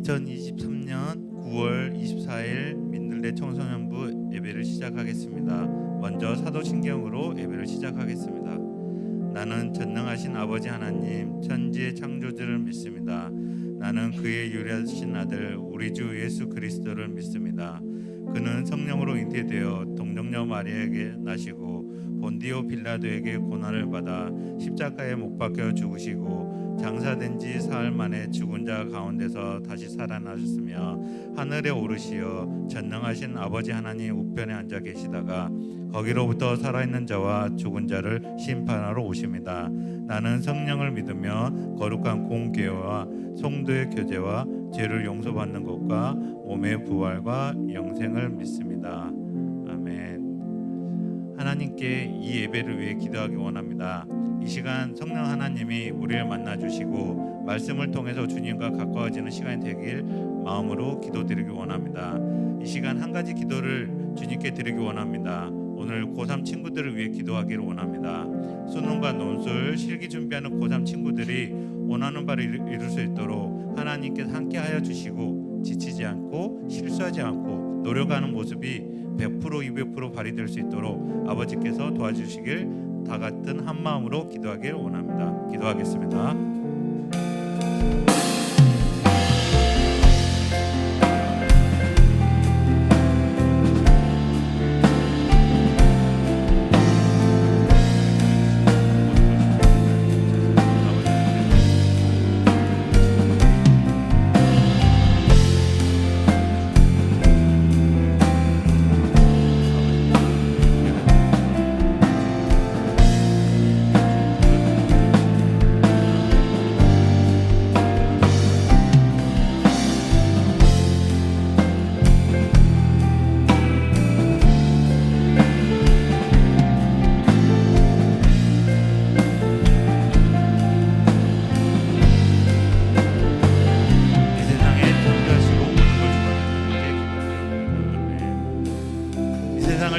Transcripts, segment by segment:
2023년 9월 24일 민들레 청소년부 예배를 시작하겠습니다. 먼저 사도신경으로 예배를 시작하겠습니다. 나는 전능하신 아버지 하나님 천지의 창조주를 믿습니다. 나는 그의 유일하신 아들 우리 주 예수 그리스도를 믿습니다. 그는 성령으로 잉태되어 동정녀 마리아에게 나시고 본디오 빌라도에게 고난을 받아 십자가에 못 박혀 죽으시고 장사된 지 사흘 만에 죽은 자 가운데서 다시 살아나셨으며 하늘에 오르시어 전능하신 아버지 하나님 우편에 앉아 계시다가 거기로부터 살아있는 자와 죽은 자를 심판하러 오십니다. 나는 성령을 믿으며 거룩한 공교회와 성도의 교제와 죄를 용서받는 것과 몸의 부활과 영생을 믿습니다. 아멘. 하나님께 이 예배를 위해 기도하기 원합니다. 이 시간 성령 하나님이 우리를 만나주시고 말씀을 통해서 주님과 가까워지는 시간이 되길 마음으로 기도드리기 원합니다. 이 시간 한 가지 기도를 주님께 드리기 원합니다. 오늘 고3 친구들을 위해 기도하기를 원합니다. 수능과 논술, 실기 준비하는 고3 친구들이 원하는 바를 이룰 수 있도록 하나님께서 함께하여 주시고 지치지 않고 실수하지 않고 노력하는 모습이 100% 200% 발휘될 수 있도록 아버지께서 도와주시길 다 같은 한 마음으로 기도하길 원합니다. 기도하겠습니다.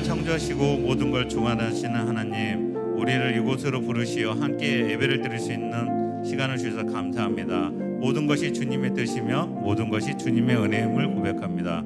창조하시고 모든 걸 주관하시는 하나님, 우리를 이곳으로 부르시어 함께 예배를 드릴 수 있는 시간을 주셔서 감사합니다. 모든 것이 주님의 뜻이며 모든 것이 주님의 은혜임을 고백합니다.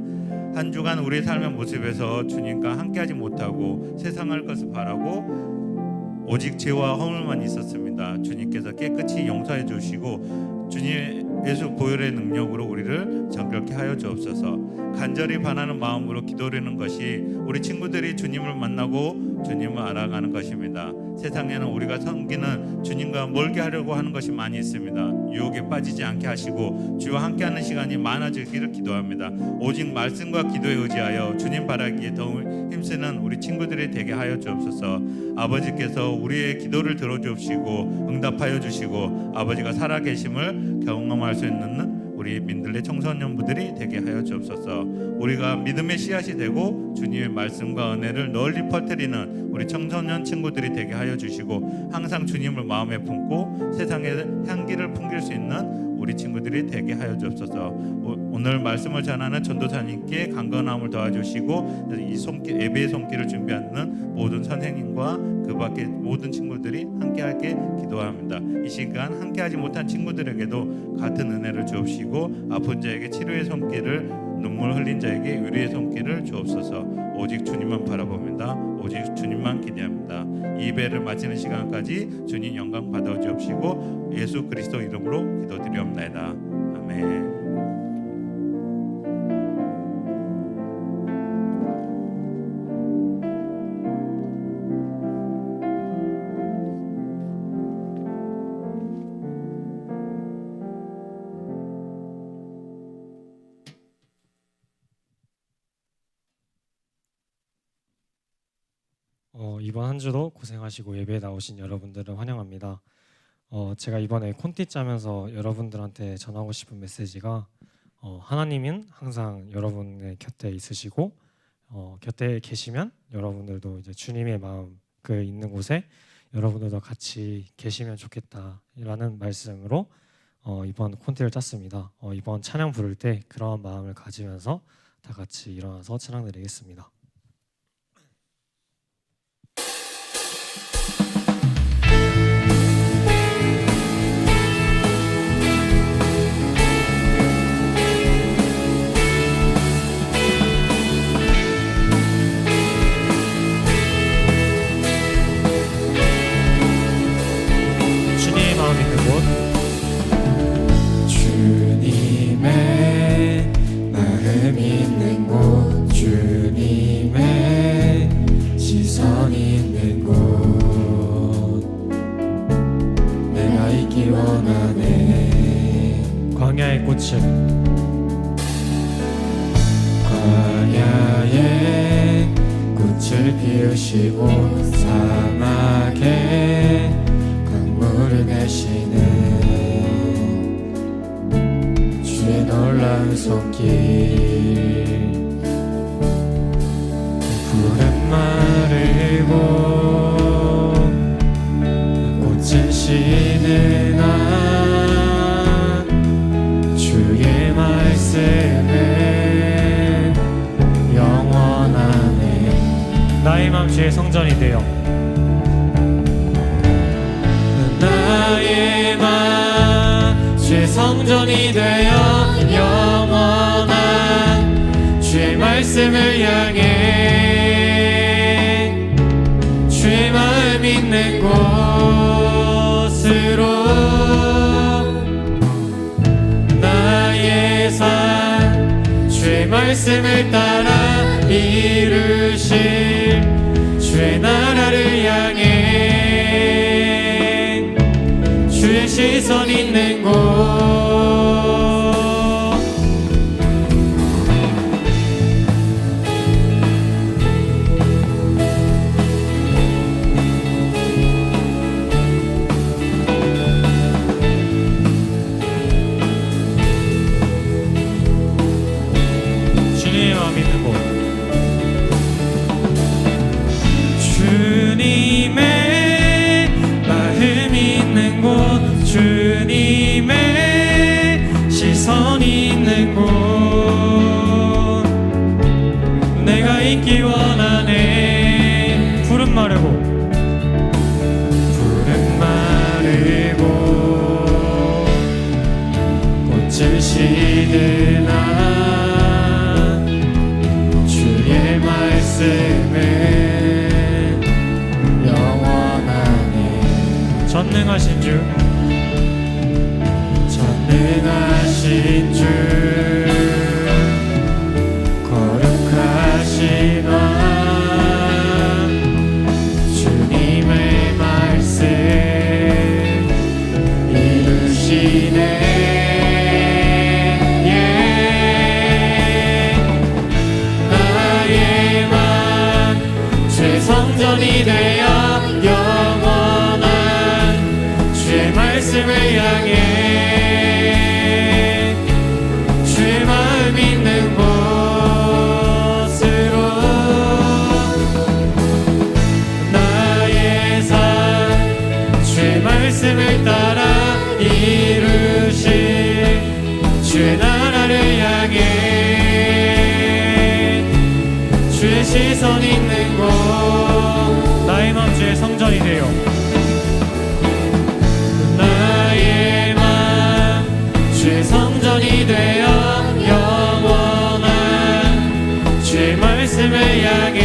한 주간 우리의 삶의 모습에서 주님과 함께하지 못하고 세상할 것을 바라고 오직 죄와 허물만 있었습니다. 주님께서 깨끗이 용서해 주시고 주님 예수 보혈의 능력으로 우리를 정결케 하여 주옵소서. 간절히 바라는 마음으로 기도하는 것이 우리 친구들이 주님을 만나고 주님을 알아가는 것입니다. 세상에는 우리가 섬기는 주님과 멀게 하려고 하는 것이 많이 있습니다. 유혹에 빠지지 않게 하시고 주와 함께하는 시간이 많아지기를 기도합니다. 오직 말씀과 기도에 의지하여 주님 바라기에 더욱 힘쓰는 우리 친구들이 되게 하여 주옵소서. 아버지께서 우리의 기도를 들어주시고 응답하여 주시고 아버지가 살아계심을 경험할 수 있는 우리 민들레 청소년부들이 되게 하여 주옵소서. 우리가 믿음의 씨앗이 되고 주님의 말씀과 은혜를 널리 퍼뜨리는 우리 청소년 친구들이 되게 하여 주시고 항상 주님을 마음에 품고 세상의 향기를 풍길 수 있는 우리 친구들이 되게 하여 주옵소서. 오늘 말씀을 전하는 전도사님께 강건함을 도와주시고 이 예배의 손길을 준비하는 모든 선생님과 그 밖에 모든 친구들이 함께하게 기도합니다. 이 시간 함께하지 못한 친구들에게도 같은 은혜를 주옵시고 아픈 자에게 치료의 손길을, 눈물 흘린 자에게 위로의 손길을 주옵소서. 오직 주님만 바라봅니다. 오직 주님만 기대합니다. 이 예배를 마치는 시간까지 주님 영광 받아 주옵시고 예수 그리스도 이름으로 기도드리옵나이다. 아멘. 이번 한 주도 고생하시고 예배에 나오신 여러분들을 환영합니다. 제가 이번에 콘티 짜면서 여러분들한테 전하고 싶은 메시지가 하나님은 항상 여러분의 곁에 있으시고 곁에 계시면 여러분들도 이제 주님의 마음 그 있는 곳에 여러분들도 같이 계시면 좋겠다라는 말씀으로 이번 콘티를 짰습니다. 이번 찬양 부를 때 그런 마음을 가지면서 다 같이 일어나서 찬양 드리겠습니다. 주님의 마음 있는 곳, 주님의 시선 있는 곳, 내가 있기 원하네. 광야의 꽃을, 광야의 꽃을 피우시고 사막에 강물을 내시는 주의 놀라운 손길, 푸른 마르고 꽃은 시는 주의 말씀은 영원하네. 나의 맘 주의 성전이 되어, 나의 맘 주의 성전이 되어 영원한 주의 말씀을 향해 주의 마음 있는 곳으로 나의 삶 주의 말씀을 따라 이루실 주의 나라를 향해 주의 시선 있는 곳, 주님의 마음 있는 곳, 주님의 마음 있는 곳, 주님의 시선 있는 곳, 내가 있기 원하네. 푸른 마르고, 푸른 마르고 꽃을 시드나 주의 말씀은 영원하네. 전능하신 주, 전능하신 주, 거룩하신 왕, 주님의 말씀 이루시네. 나의 맘 주의 성전이 되어 영원한 주의 말씀을 향해 주의 마음 있는 곳으로 나의 삶 주의 말씀을 따라 이루실 주의 나라를 향해 주의 시선 있는 곳, 나의 맘 주의 성전이 되어 나의 맘 주의 성전이 되어 영원한 주의 말씀을 향해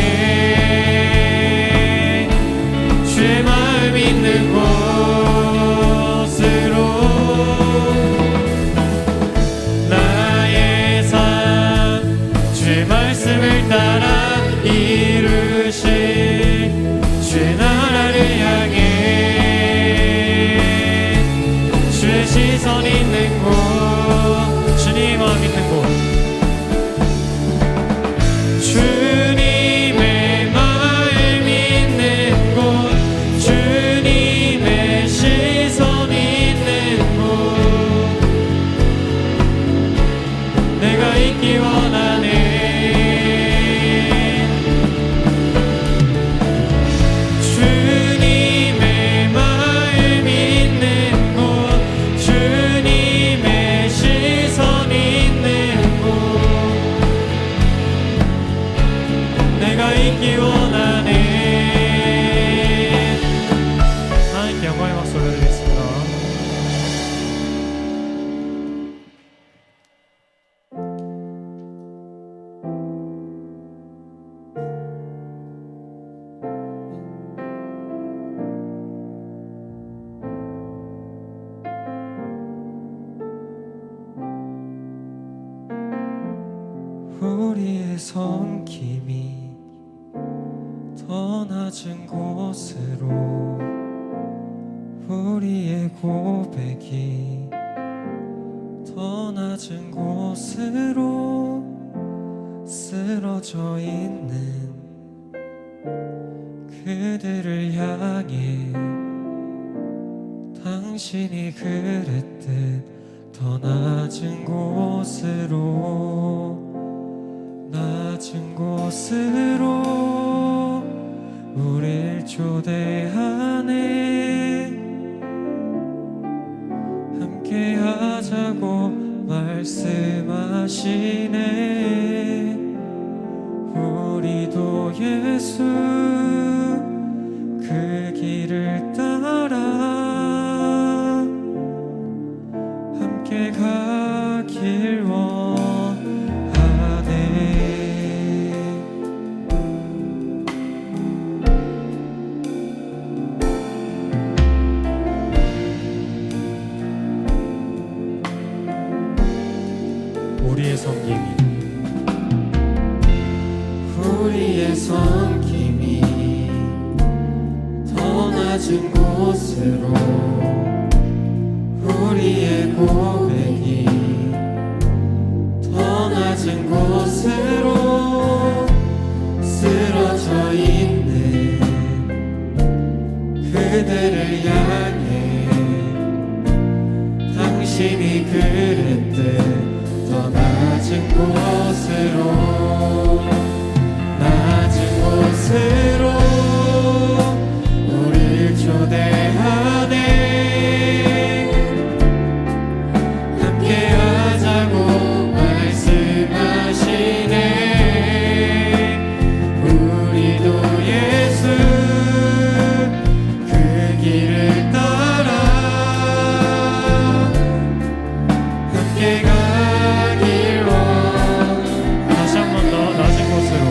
주의 마음 있는 곳으로 나의 삶 주의 말씀을 따라 이루실 주의 나라를 향해 주의 시선 있는 곳, 주님의 마음 있는 곳, 주님의 마음 있는 곳, 주님의 시선 있는 곳, 내가 있기 원하네. 주님의 마음 있는 곳, 주님의 시선 있는 곳, 내가 있기 원하네. 하나님께 영광의 박수 올려드리겠습니다. 우리의 섬김이 더 낮은 곳으로, 우리의 고백이 더 낮은 곳으로 쓰러져 있는 그들을 향해 당신이 그랬듯 더 낮은 곳으로, 낮은 곳으로 우릴 초대하네. 함께 하자고 말씀하시네. 우리도 예수 그 길을 따라 함께 가길 원하네. 우리의 섬김이 더 낮은 곳으로, 우리의 고백이 더 낮은 곳으로 쓰러져 있는 그들을 향해 당신이 그랬듯 더 낮은 곳으로, 낮은 곳으로 우릴 초대하네. 함께 하자고 말씀하시네. 우리도 예수 그 길을 따라 함께 가길 원하네. 다시 한 번 더 낮은 곳으로,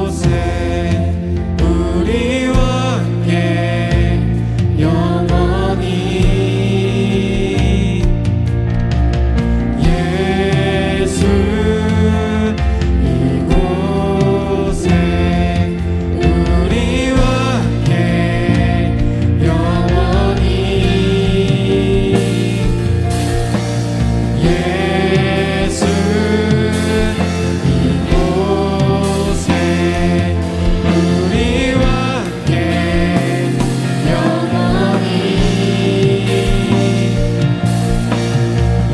이곳에 우리와 함께 영원히 예수 이곳에 우리와 함께 영원히 예수 이곳에 우리와 함께 영원히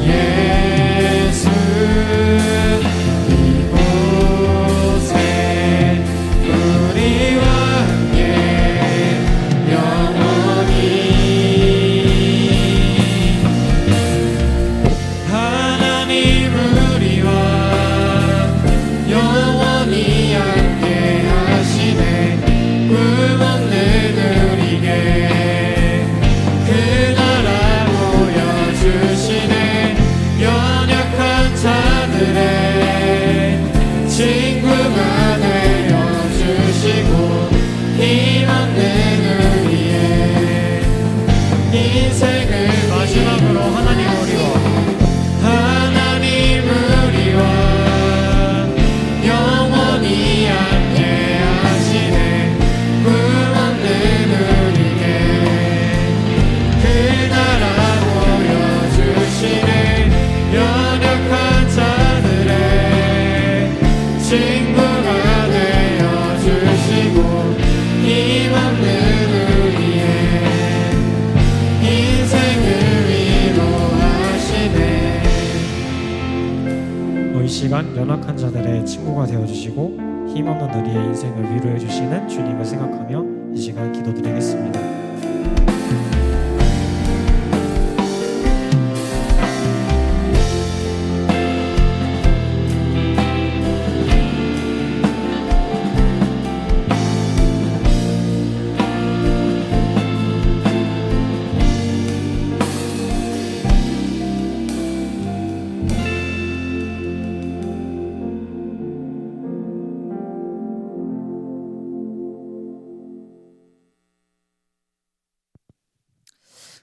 예수 이곳에 우리와 함께 영원히 하나님 우리와 영원히 함께 하시네 꿈 없는 우리에게 그 나라 보여주시네 연약한 자들의 친구가 되어주시고 힘 없는 우리의 인생을 마지막으로 하나님 우리와 영원히 함께 하시네 꿈 없는 우리에게 그 나라 보여주시네 연약한 자들의 친구가 되어주시고 힘 없는 우리의 인생을 위로하시네 이 시간 연약한 자들의 친구가 되어주시고 힘없는 우리의 인생을 위로해 주시는 주님을 생각하며 이 시간 기도드리겠습니다.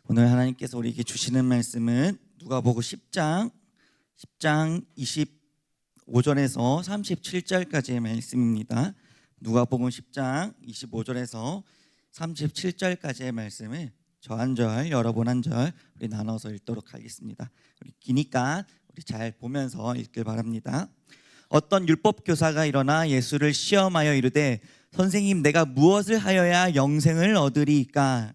오늘 하나님께서 우리에게 주시는 말씀은 누가복음 10장 25절에서 37절까지의 말씀입니다. 누가복음 10장 25절에서 37절까지의 말씀을 저 한 절, 여러분 한 절 우리 나눠서 읽도록 하겠습니다. 우리 기니까 우리 잘 보면서 읽길 바랍니다. 어떤 율법 교사가 일어나 예수를 시험하여 이르되 선생님 내가 무엇을 하여야 영생을 얻으리이까?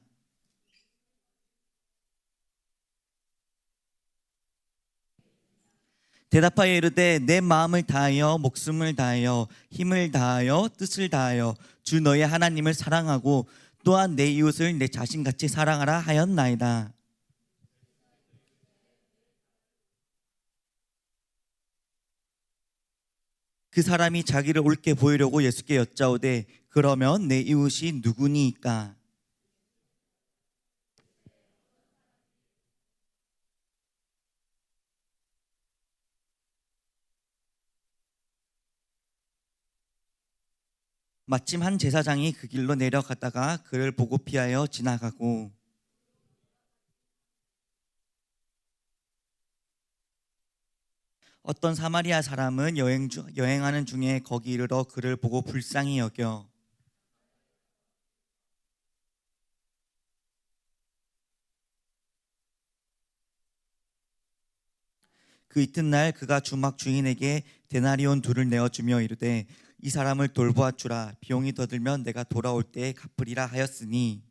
대답하여 이르되 내 마음을 다하여 목숨을 다하여 힘을 다하여 뜻을 다하여 주 너의 하나님을 사랑하고 또한 내 이웃을 내 자신같이 사랑하라 하였나이다. 그 사람이 자기를 옳게 보이려고 예수께 여짜오되 그러면 내 이웃이 누구니이까? 마침 한 제사장이 그 길로 내려가다가 그를 보고 피하여 지나가고 어떤 사마리아 사람은 여행하는 중에 거기 이르러 그를 보고 불쌍히 여겨 그 이튿날 그가 주막 주인에게 데나리온 둘을 내어주며 이르되 이 사람을 돌보아 주라. 비용이 더 들면 내가 돌아올 때에 갚으리라 하였으니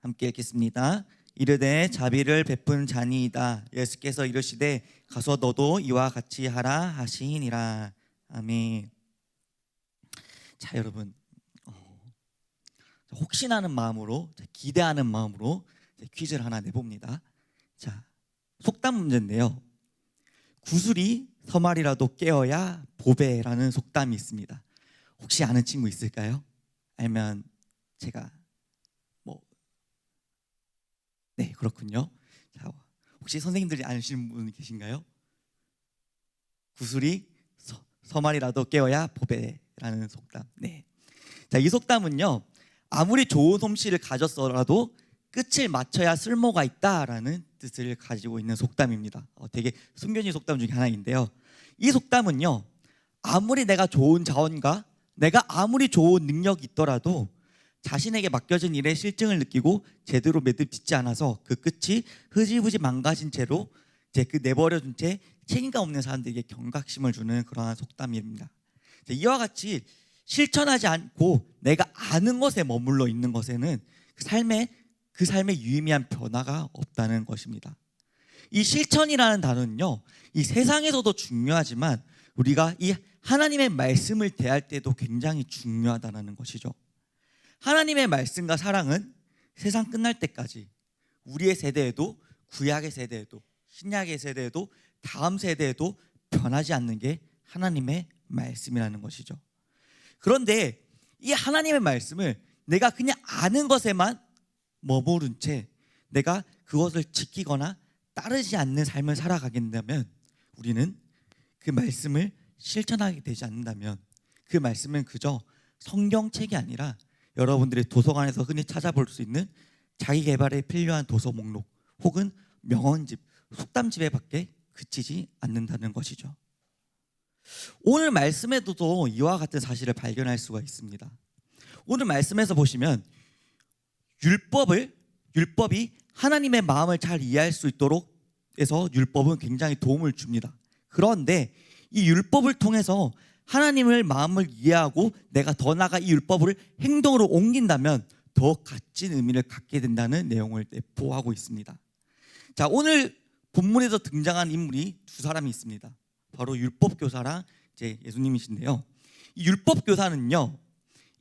함께 읽겠습니다. 이르되 자비를 베푼 자니이다. 예수께서 이르시되 가서 너도 이와 같이 하라 하시니라. 아멘. 자 여러분 혹시나 하는 마음으로 기대하는 마음으로 퀴즈를 하나 내봅니다. 자 속담 문제인데요. 구슬이 서말이라도 깨어야 보배라는 속담이 있습니다. 혹시 아는 친구 있을까요? 알면 제가 네 그렇군요. 자, 혹시 선생님들이 아시는 분 계신가요? 구슬이 서말이라도 깨어야 보배라는 속담. 네. 자, 이 속담은요, 아무리 좋은 솜씨를 가졌어라도 끝을 맞춰야 쓸모가 있다라는 뜻을 가지고 있는 속담입니다. 되게 숨겨진 속담 중에 하나인데요. 이 속담은요, 아무리 내가 좋은 자원과 내가 아무리 좋은 능력이 있더라도 자신에게 맡겨진 일에 실증을 느끼고 제대로 매듭 짓지 않아서 그 끝이 흐지부지 망가진 채로 이제 그 내버려둔 채 책임감 없는 사람들에게 경각심을 주는 그러한 속담입니다. 이와 같이 실천하지 않고 내가 아는 것에 머물러 있는 것에는 그 삶의 유의미한 변화가 없다는 것입니다. 이 실천이라는 단어는요, 이 세상에서도 중요하지만 우리가 이 하나님의 말씀을 대할 때도 굉장히 중요하다는 것이죠. 하나님의 말씀과 사랑은 세상 끝날 때까지 우리의 세대에도, 구약의 세대에도, 신약의 세대에도, 다음 세대에도 변하지 않는 게 하나님의 말씀이라는 것이죠. 그런데 이 하나님의 말씀을 내가 그냥 아는 것에만 머무른 채 내가 그것을 지키거나 따르지 않는 삶을 살아가게 된다면, 우리는 그 말씀을 실천하게 되지 않는다면 그 말씀은 그저 성경책이 아니라 여러분들의 도서관에서 흔히 찾아볼 수 있는 자기 개발에 필요한 도서 목록 혹은 명언집, 속담집에 밖에 그치지 않는다는 것이죠. 오늘 말씀에도 이와 같은 사실을 발견할 수가 있습니다. 오늘 말씀에서 보시면 율법이 하나님의 마음을 잘 이해할 수 있도록 해서 율법은 굉장히 도움을 줍니다. 그런데 이 율법을 통해서 하나님의 마음을 이해하고 내가 더 나아가 이 율법을 행동으로 옮긴다면 더 값진 의미를 갖게 된다는 내용을 내포하고 있습니다. 자, 오늘 본문에서 등장한 인물이 두 사람이 있습니다. 바로 율법교사랑 이제 예수님이신데요. 이 율법교사는요,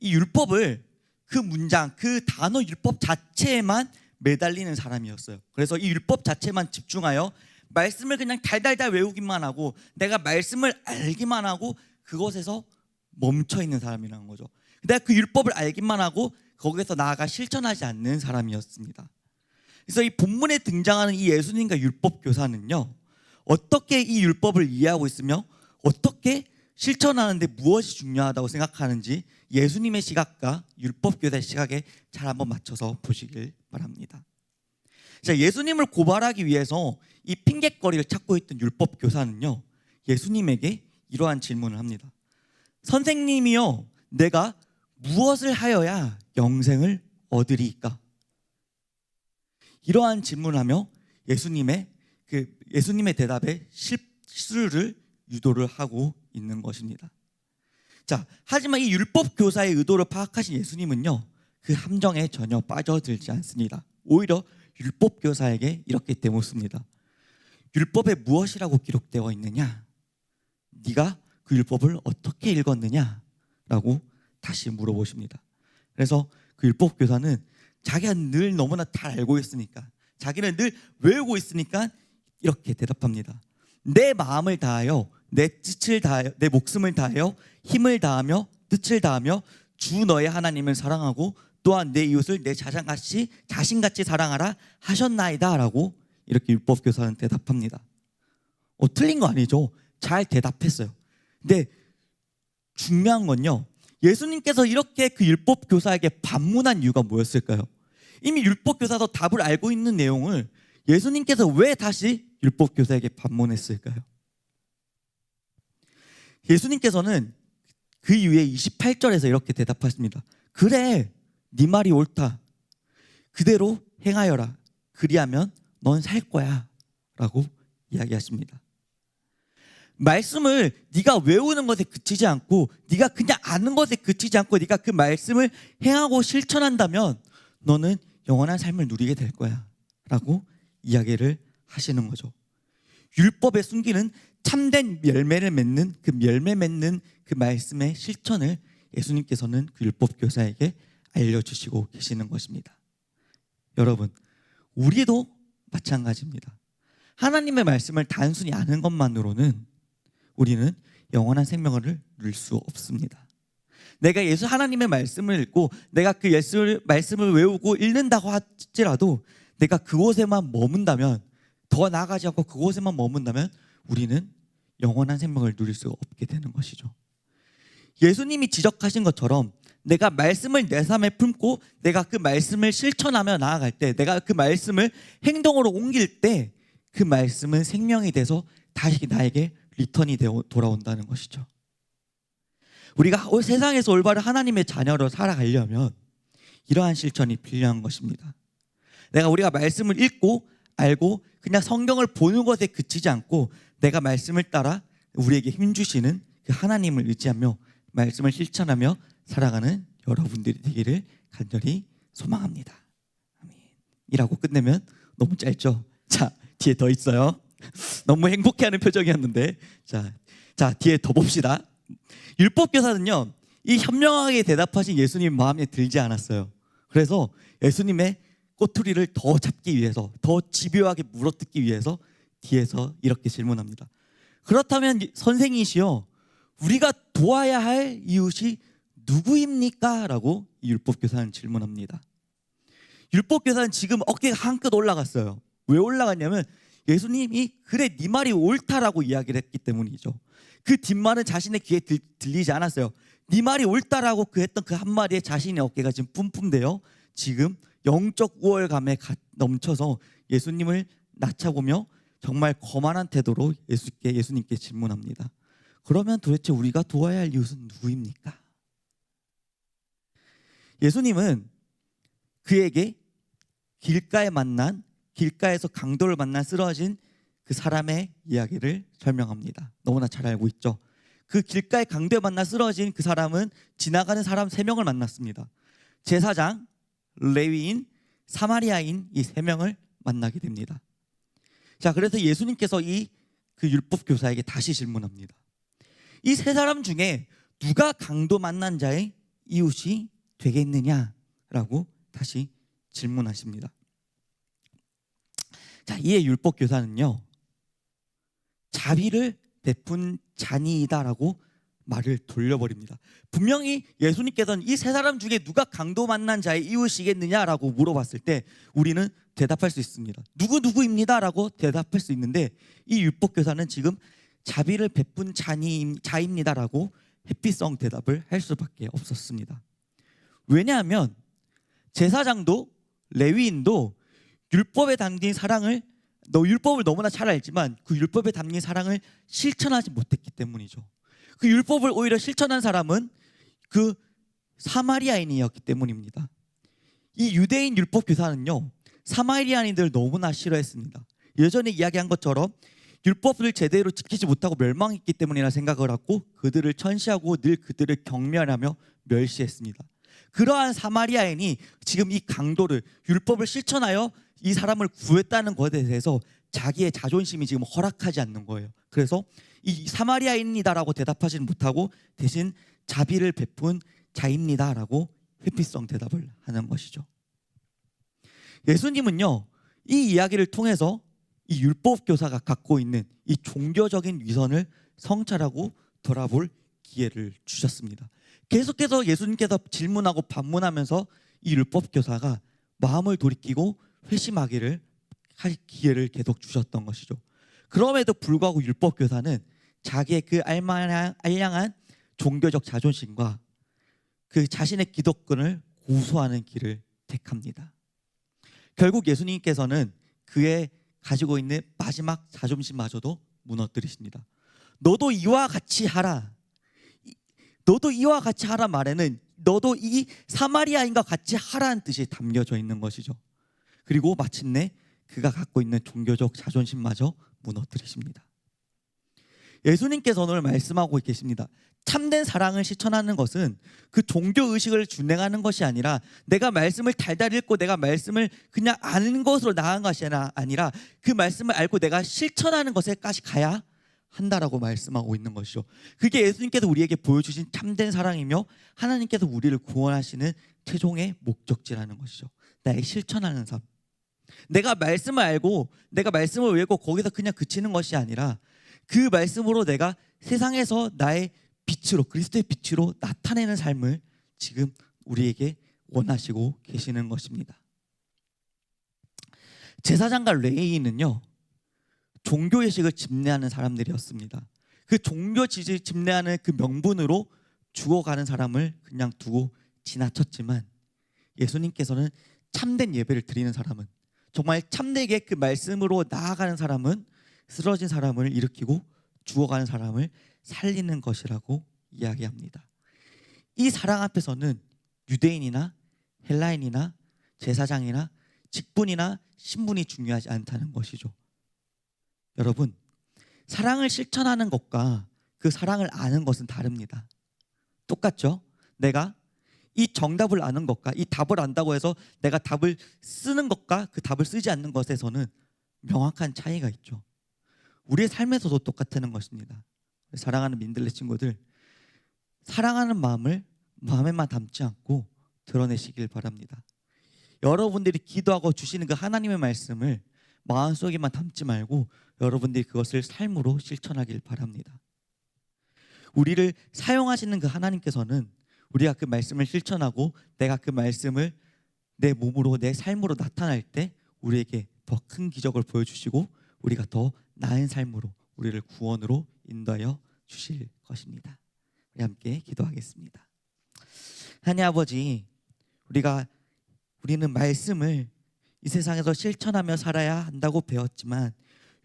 이 율법을 그 문장, 그 단어 율법 자체에만 매달리는 사람이었어요. 그래서 이 율법 자체만 집중하여 말씀을 그냥 달달달 외우기만 하고 내가 말씀을 알기만 하고 그것에서 멈춰 있는 사람이라는 거죠. 내가 그 율법을 알기만 하고 거기에서 나아가 실천하지 않는 사람이었습니다. 그래서 이 본문에 등장하는 이 예수님과 율법교사는요, 어떻게 이 율법을 이해하고 있으며 어떻게 실천하는데 무엇이 중요하다고 생각하는지 예수님의 시각과 율법교사의 시각에 잘 한번 맞춰서 보시길 바랍니다. 자, 예수님을 고발하기 위해서 이 핑곗거리를 찾고 있던 율법교사는요, 예수님에게 이러한 질문을 합니다. 선생님이요, 내가 무엇을 하여야 영생을 얻으리이까? 이러한 질문을 하며 예수님의 대답에 실수를 유도를 하고 있는 것입니다. 자, 하지만 이 율법 교사의 의도를 파악하신 예수님은요, 그 함정에 전혀 빠져들지 않습니다. 오히려 율법 교사에게 이렇게 대묻습니다. 율법에 무엇이라고 기록되어 있느냐? 네가 그 율법을 어떻게 읽었느냐? 라고 다시 물어보십니다. 그래서 그 율법 교사는 자기가 늘 너무나 잘 알고 있으니까, 자기는 늘 외우고 있으니까 이렇게 대답합니다. 내 마음을 다하여, 내 뜻을 다하여, 내 목숨을 다하여, 힘을 다하며, 뜻을 다하며 주 너의 하나님을 사랑하고 또한 내 이웃을 내 자신같이 사랑하라 하셨나이다 라고 이렇게 율법교사는 대답합니다. 틀린 거 아니죠. 잘 대답했어요. 근데 중요한 건요, 예수님께서 이렇게 그 율법교사에게 반문한 이유가 뭐였을까요? 이미 율법교사도 답을 알고 있는 내용을 예수님께서 왜 다시 율법교사에게 반문했을까요? 예수님께서는 그 이후에 28절에서 이렇게 대답하십니다. 그래, 네 말이 옳다. 그대로 행하여라. 그리하면 넌 살 거야 라고 이야기하십니다. 말씀을 네가 외우는 것에 그치지 않고, 네가 그냥 아는 것에 그치지 않고 네가 그 말씀을 행하고 실천한다면 너는 영원한 삶을 누리게 될 거야 라고 이야기를 하시는 거죠. 율법의 순기는 참된 열매를 맺는 그 말씀의 실천을 예수님께서는 그 율법교사에게 알려주시고 계시는 것입니다. 여러분, 우리도 마찬가지입니다. 하나님의 말씀을 단순히 아는 것만으로는 우리는 영원한 생명을 누릴 수 없습니다. 내가 하나님의 말씀을 읽고 내가 그 말씀을 외우고 읽는다고 할지라도 내가 그곳에만 머문다면, 더 나아가지 않고 그곳에만 머문다면 우리는 영원한 생명을 누릴 수 없게 되는 것이죠. 예수님이 지적하신 것처럼 내가 말씀을 내 삶에 품고 내가 그 말씀을 실천하며 나아갈 때, 내가 그 말씀을 행동으로 옮길 때 그 말씀은 생명이 돼서 다시 나에게 리턴이 되어 돌아온다는 것이죠. 우리가 세상에서 올바른 하나님의 자녀로 살아가려면 이러한 실천이 필요한 것입니다. 우리가 말씀을 읽고 알고 그냥 성경을 보는 것에 그치지 않고 내가 말씀을 따라 우리에게 힘주시는 그 하나님을 의지하며 말씀을 실천하며 살아가는 여러분들이 되기를 간절히 소망합니다. 아멘. 이라고 끝내면 너무 짧죠? 자, 뒤에 더 있어요. 너무 행복해하는 표정이었는데 자 뒤에 더 봅시다. 율법교사는요, 이 현명하게 대답하신 예수님 마음에 들지 않았어요. 그래서 예수님의 꼬투리를 더 잡기 위해서, 더 집요하게 물어뜯기 위해서 뒤에서 이렇게 질문합니다. 그렇다면 선생이시여, 우리가 도와야 할 이웃이 누구입니까? 라고 이 율법교사는 질문합니다. 율법교사는 지금 어깨가 한껏 올라갔어요. 왜 올라갔냐면 예수님이 그래 네 말이 옳다라고 이야기를 했기 때문이죠. 그 뒷말은 자신의 귀에 들리지 않았어요. 네 말이 옳다라고 했던 그 한마디에 자신의 어깨가 지금 뿜뿜대요. 지금 영적 우월감에 넘쳐서 예수님을 낮춰보며 정말 거만한 태도로 예수님께 질문합니다. 그러면 도대체 우리가 도와야 할 이웃은 누구입니까? 예수님은 그에게 길가에서 강도를 만난 쓰러진 그 사람의 이야기를 설명합니다. 너무나 잘 알고 있죠. 그 길가에 강도에 만나 쓰러진 그 사람은 지나가는 사람 3명을 만났습니다. 제사장, 레위인, 사마리아인 이 3명을 만나게 됩니다. 자, 그래서 예수님께서 그 율법 교사에게 다시 질문합니다. 이 3사람 중에 누가 강도 만난 자의 이웃이 되겠느냐라고 다시 질문하십니다. 자, 이에 율법 교사는요, 자비를 베푼 자니이다라고 말을 돌려버립니다. 분명히 예수님께서는 이 3사람 중에 누가 강도 만난 자의 이웃이겠느냐라고 물어봤을 때 우리는 대답할 수 있습니다. 누구입니다라고 대답할 수 있는데 이 율법교사는 지금 자비를 베푼 자입니다라고 회피성 대답을 할 수밖에 없었습니다. 왜냐하면 제사장도 레위인도 율법에 담긴 사랑을, 율법을 너무나 잘 알지만 그 율법에 담긴 사랑을 실천하지 못했기 때문이죠. 그 율법을 오히려 실천한 사람은 그 사마리아인이었기 때문입니다. 이 유대인 율법 교사는요, 사마리아인들을 너무나 싫어했습니다. 예전에 이야기한 것처럼 율법을 제대로 지키지 못하고 멸망했기 때문이라 생각을 하고 그들을 천시하고 늘 그들을 경멸하며 멸시했습니다. 그러한 사마리아인이 지금 이 강도를, 율법을 실천하여 이 사람을 구했다는 것에 대해서 자기의 자존심이 지금 허락하지 않는 거예요. 그래서 이 사마리아인이다라고 대답하지 못하고 대신 자비를 베푼 자입니다라고 회피성 대답을 하는 것이죠. 예수님은요, 이 이야기를 통해서 이 율법 교사가 갖고 있는 이 종교적인 위선을 성찰하고 돌아볼 기회를 주셨습니다. 계속해서 예수님께서 질문하고 반문하면서 이 율법 교사가 마음을 돌이키고 회심하기를 할 기회를 계속 주셨던 것이죠. 그럼에도 불구하고 율법 교사는 자기의 그 알량한 종교적 자존심과 그 자신의 기득권을 고수하는 길을 택합니다. 결국 예수님께서는 그의 가지고 있는 마지막 자존심마저도 무너뜨리십니다. 너도 이와 같이 하라. 너도 이와 같이 하라 말에는 너도 이 사마리아인과 같이 하라는 뜻이 담겨져 있는 것이죠. 그리고 마침내 그가 갖고 있는 종교적 자존심마저 무너뜨리십니다. 예수님께서 오늘 말씀하고 계십니다. 참된 사랑을 실천하는 것은 그 종교의식을 준행하는 것이 아니라 내가 말씀을 달달 읽고 내가 말씀을 그냥 아는 것으로 나아간 것이 아니라 그 말씀을 알고 내가 실천하는 것에까지 가야 한다라고 말씀하고 있는 것이죠. 그게 예수님께서 우리에게 보여주신 참된 사랑이며 하나님께서 우리를 구원하시는 최종의 목적지라는 것이죠. 나의 실천하는 삶. 내가 말씀을 알고 내가 말씀을 외우고 거기서 그냥 그치는 것이 아니라 그 말씀으로 내가 세상에서 나의 빛으로, 그리스도의 빛으로 나타내는 삶을 지금 우리에게 원하시고 계시는 것입니다. 제사장과 레위인은요 종교 예식을 집례하는 사람들이었습니다. 그 종교 지식을 집례하는 그 명분으로 죽어가는 사람을 그냥 두고 지나쳤지만 예수님께서는 참된 예배를 드리는 사람은, 정말 참되게 그 말씀으로 나아가는 사람은 쓰러진 사람을 일으키고 죽어가는 사람을 살리는 것이라고 이야기합니다. 이 사랑 앞에서는 유대인이나 헬라인이나 제사장이나 직분이나 신분이 중요하지 않다는 것이죠. 여러분, 사랑을 실천하는 것과 그 사랑을 아는 것은 다릅니다. 똑같죠? 내가 이 정답을 아는 것과 이 답을 안다고 해서 내가 답을 쓰는 것과 그 답을 쓰지 않는 것에서는 명확한 차이가 있죠. 우리의 삶에서도 똑같다는 것입니다. 사랑하는 민들레 친구들, 사랑하는 마음을 마음에만 담지 않고 드러내시길 바랍니다. 여러분들이 기도하고 주시는 그 하나님의 말씀을 마음속에만 담지 말고 여러분들이 그것을 삶으로 실천하길 바랍니다. 우리를 사용하시는 그 하나님께서는 우리가 그 말씀을 실천하고 내가 그 말씀을 내 몸으로 내 삶으로 나타날 때 우리에게 더 큰 기적을 보여주시고 우리가 더 나은 삶으로 우리를 구원으로 인도하여 주실 것입니다. 우리 함께 기도하겠습니다. 하나님 아버지, 우리는 말씀을 이 세상에서 실천하며 살아야 한다고 배웠지만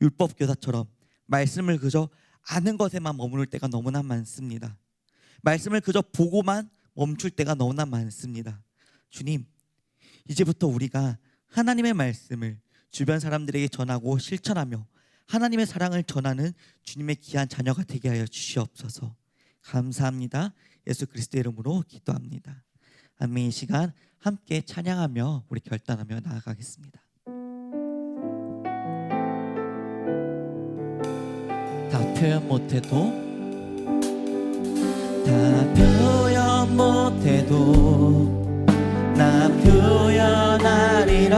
율법 교사처럼 말씀을 그저 아는 것에만 머무를 때가 너무나 많습니다. 말씀을 그저 보고만 멈출 때가 너무나 많습니다. 주님, 이제부터 우리가 하나님의 말씀을 주변 사람들에게 전하고 실천하며 하나님의 사랑을 전하는 주님의 귀한 자녀가 되게 하여 주시옵소서. 감사합니다. 예수 그리스도의 이름으로 기도합니다. 아멘. 이 시간 함께 찬양하며 우리 결단하며 나아가겠습니다. 다 표현 못해도, 다 표현 못해도 나 표현하리라.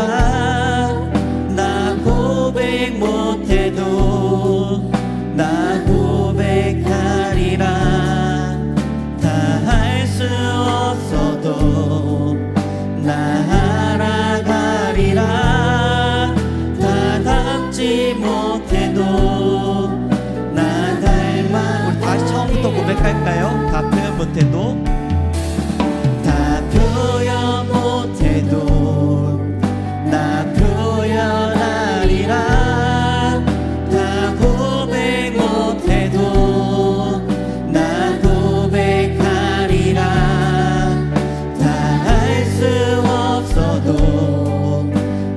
나 고백 못해도 나 고백하리라. 다 할 수 없어도 나 알아가리라. 다 닮지 못해도 나 닮아. 우리 다시 처음부터 고백할까요? 다 표현 못해도, 다 표현 못해도 나 표현하리라. 다 고백 못해도 나 고백하리라. 다 할 수 없어도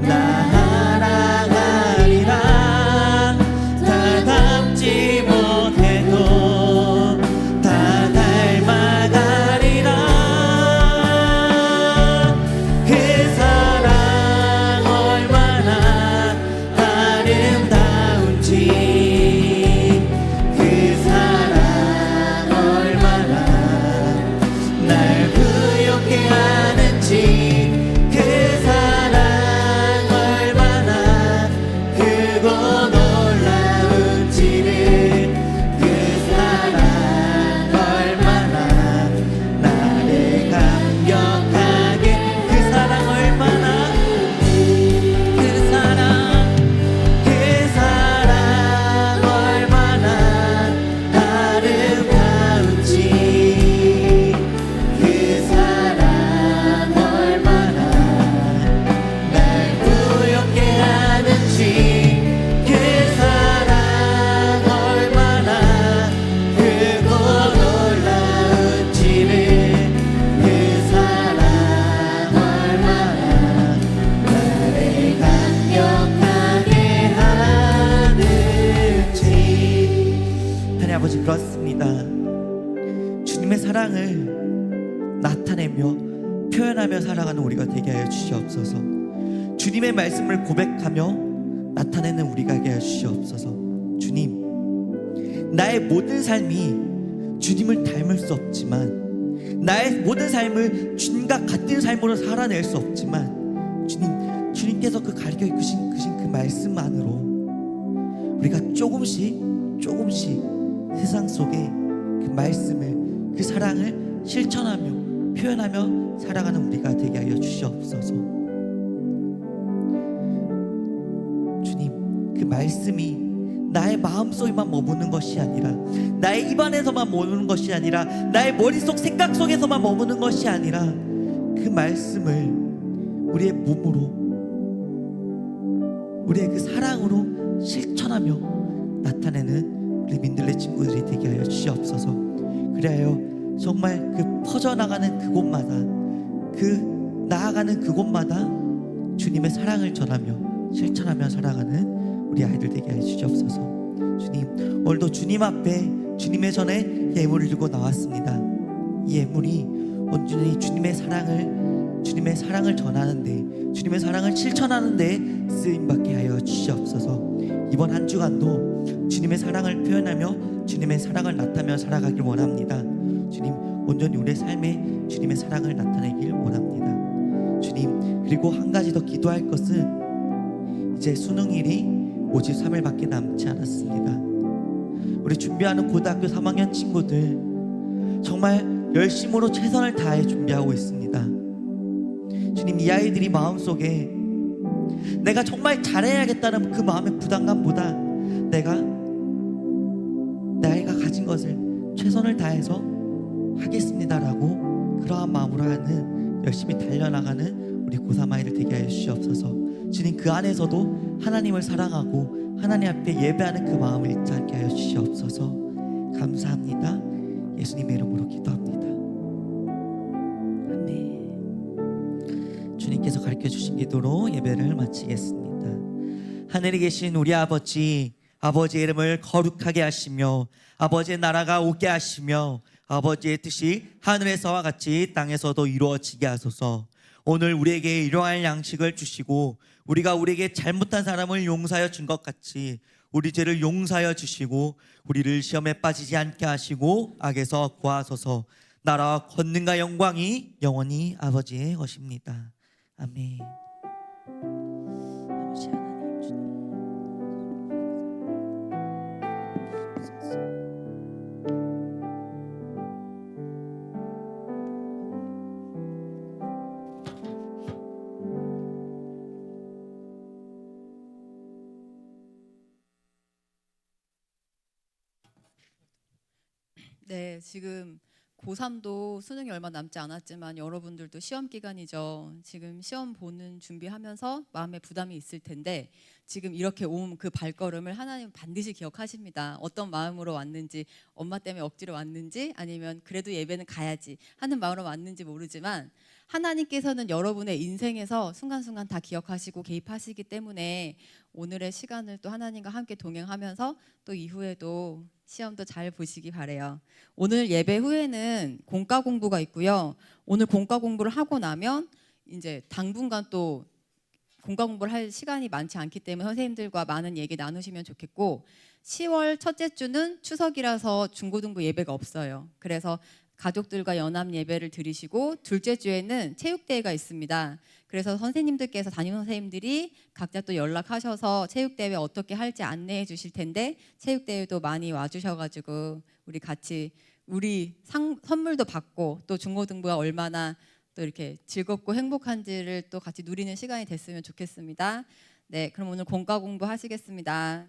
나 알아가리라. 다 닮지 못해도 다 닮아가리라. 그 사랑 얼마나 아름다운지, 그 사랑 얼마나 날 부엽게 하는지, 그 사랑 얼마나 크고 놀라운지를, 그 사랑 얼마나 나를 감격하게, 그 사랑 얼마나, 그 사랑 얼마나 아름다운지, 그 사랑 얼마나 날 부엽게 하는지, 그 사랑 얼마나 크고 놀라운지를, 그 사랑 얼마나 나를 감격하게 하는지. 하나님 아버지, 그렇습니다. 주님의 사랑을 나타내며 표현하며 살아가는 우리가 되게 하여 주시옵소서. 주님의 말씀을 고백하며 나타내는 우리가 되게 하여 주시옵소서. 주님, 나의 모든 삶이 주님을 닮을 수 없지만, 나의 모든 삶을 주님과 같은 삶으로 살아낼 수 없지만, 주님께서 그 가르쳐 주신 그 말씀만으로 우리가 조금씩 세상 속에 그 말씀을, 그 사랑을 실천하며 표현하며 살아가는 우리가 되게 하여 주시옵소서. 그 말씀이 나의 마음속에만 머무는 것이 아니라, 나의 입안에서만 머무는 것이 아니라, 나의 머릿속 생각 속에서만 머무는 것이 아니라, 그 말씀을 우리의 몸으로, 우리의 그 사랑으로 실천하며 나타내는 우리 민들레 친구들이 되게 하여 주시옵소서. 그래야 정말 그 퍼져나가는 그곳마다, 그 나아가는 그곳마다 주님의 사랑을 전하며 실천하며 살아가는 우리 아이들 되게 해 주시옵소서. 주님, 오늘도 주님 앞에 주님의 전에 예물을 들고 나왔습니다. 이 예물이 온전히 주님의 사랑을 전하는데, 주님의 사랑을 실천하는데 쓰임받게 하여 주시옵소서. 이번 한 주간도 주님의 사랑을 표현하며 주님의 사랑을 나타내며 살아가길 원합니다. 주님, 온전히 우리의 삶에 주님의 사랑을 나타내길 원합니다. 주님, 그리고 한 가지 더 기도할 것은 이제 수능일이 53일밖에 남지 않았습니다. 우리 준비하는 고등학교 3학년 친구들 정말 열심으로 최선을 다해 준비하고 있습니다. 주님, 이 아이들이 마음속에 내가 정말 잘해야겠다는 그 마음의 부담감보다 내가 내 아이가 가진 것을 최선을 다해서 하겠습니다라고 그러한 마음으로 하는, 열심히 달려나가는 우리 고3 아이들 되게 하여 주시옵소서. 주님, 그 안에서도 하나님을 사랑하고 하나님 앞에 예배하는 그 마음을 잊지 않게 하여 주시옵소서. 감사합니다. 예수님의 이름으로 기도합니다. 아멘. 주님께서 가르쳐 주신 기도로 예배를 마치겠습니다. 하늘에 계신 우리 아버지, 아버지의 이름을 거룩하게 하시며 아버지의 나라가 오게 하시며 아버지의 뜻이 하늘에서와 같이 땅에서도 이루어지게 하소서. 오늘 우리에게 일용할 양식을 주시고 우리가 우리에게 잘못한 사람을 용서하여 준 것 같이 우리 죄를 용서하여 주시고 우리를 시험에 빠지지 않게 하시고 악에서 구하소서. 나라와 권능과 영광이 영원히 아버지의 것입니다. 아멘. 아버지 하나님, 주님. 네, 지금 고3도 수능이 얼마 남지 않았지만 여러분들도 시험 기간이죠. 지금 시험 보는 준비하면서 마음에 부담이 있을 텐데 지금 이렇게 온 그 발걸음을 하나님 반드시 기억하십니다. 어떤 마음으로 왔는지, 엄마 때문에 억지로 왔는지 아니면 그래도 예배는 가야지 하는 마음으로 왔는지 모르지만 하나님께서는 여러분의 인생에서 순간순간 다 기억하시고 개입하시기 때문에 오늘의 시간을 또 하나님과 함께 동행하면서 또 이후에도 시험도 잘 보시기 바래요. 오늘 예배 후에는 공과 공부가 있고요. 오늘 공과 공부를 하고 나면 이제 당분간 또 공과 공부를 할 시간이 많지 않기 때문에 선생님들과 많은 얘기 나누시면 좋겠고 10월 첫째 주는 추석이라서 중고등부 예배가 없어요. 그래서 가족들과 연합 예배를 드리시고 둘째 주에는 체육대회가 있습니다. 그래서 선생님들께서 담임 선생님들이 각자 또 연락하셔서 체육대회 어떻게 할지 안내해 주실 텐데 체육대회도 많이 와주셔가지고 우리 같이 선물도 받고 또 중고등부가 얼마나 또 이렇게 즐겁고 행복한지를 또 같이 누리는 시간이 됐으면 좋겠습니다. 네, 그럼 오늘 공과 공부 하시겠습니다.